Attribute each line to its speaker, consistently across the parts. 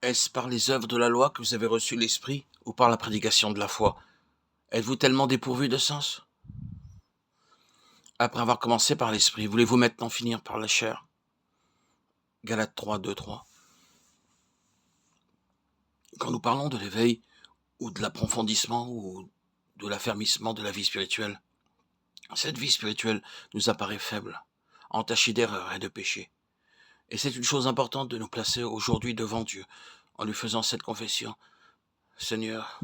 Speaker 1: Est-ce par les œuvres de la loi que vous avez reçu l'Esprit ou par la prédication de la foi? Êtes-vous tellement dépourvu de sens? Après avoir commencé par l'Esprit, voulez-vous maintenant finir par la chair? Galates 3, 2, 3. Quand nous parlons de l'éveil ou de l'approfondissement ou de l'affermissement de la vie spirituelle, cette vie spirituelle nous apparaît faible, entachée d'erreurs et de péchés. Et c'est une chose importante de nous placer aujourd'hui devant Dieu en lui faisant cette confession. Seigneur,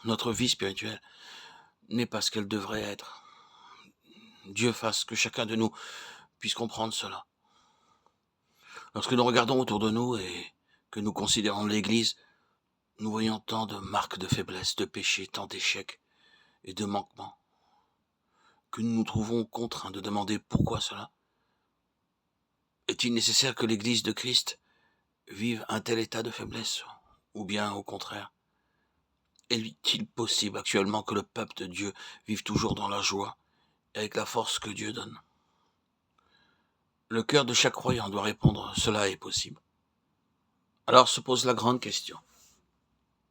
Speaker 1: notre vie spirituelle n'est pas ce qu'elle devrait être. Dieu fasse que chacun de nous puisse comprendre cela. Lorsque nous regardons autour de nous et que nous considérons l'Église, nous voyons tant de marques de faiblesse, de péché, tant d'échecs et de manquements, que nous nous trouvons contraints de demander pourquoi cela. Est-il nécessaire que l'Église de Christ vive un tel état de faiblesse, ou bien au contraire? Est-il possible actuellement que le peuple de Dieu vive toujours dans la joie et avec la force que Dieu donne? Le cœur de chaque croyant doit répondre, cela est possible. Alors se pose la grande question.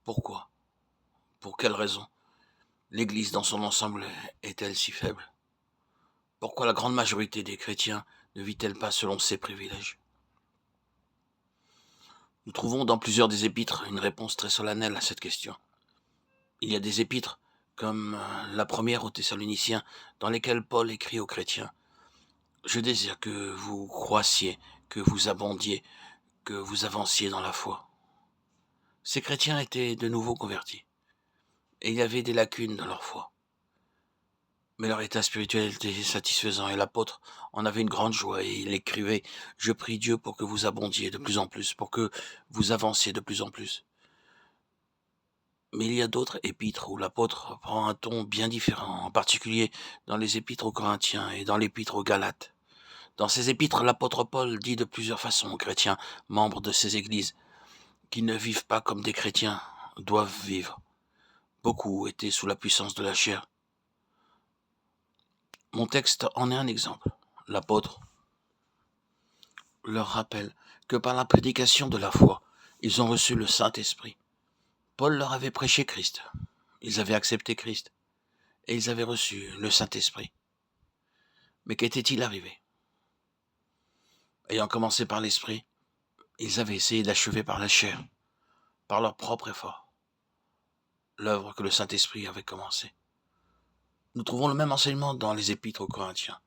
Speaker 1: Pourquoi? Pour quelle raison l'Église dans son ensemble est-elle si faible? Pourquoi la grande majorité des chrétiens ne vit-elle pas selon ses privilèges? Nous trouvons dans plusieurs des épîtres une réponse très solennelle à cette question. Il y a des épîtres, comme la première aux Thessaloniciens, dans lesquelles Paul écrit aux chrétiens: « Je désire que vous croissiez, que vous abondiez, que vous avanciez dans la foi. » Ces chrétiens étaient de nouveau convertis, et il y avait des lacunes dans leur foi. Mais leur état spirituel était satisfaisant, et l'apôtre en avait une grande joie, et il écrivait: « Je prie Dieu pour que vous abondiez de plus en plus, pour que vous avanciez de plus en plus. » Mais il y a d'autres épîtres où l'apôtre prend un ton bien différent, en particulier dans les épîtres aux Corinthiens et dans l'épître aux Galates. Dans ces épîtres, l'apôtre Paul dit de plusieurs façons aux chrétiens, membres de ces églises, qui ne vivent pas comme des chrétiens doivent vivre. Beaucoup étaient sous la puissance de la chair. Mon texte en est un exemple. L'apôtre leur rappelle que par la prédication de la foi, ils ont reçu le Saint-Esprit. Paul leur avait prêché Christ. Ils avaient accepté Christ. Et ils avaient reçu le Saint-Esprit. Mais qu'était-il arrivé? Ayant commencé par l'Esprit, ils avaient essayé d'achever par la chair, par leur propre effort, l'œuvre que le Saint-Esprit avait commencée. Nous trouvons le même enseignement dans les épîtres aux Corinthiens.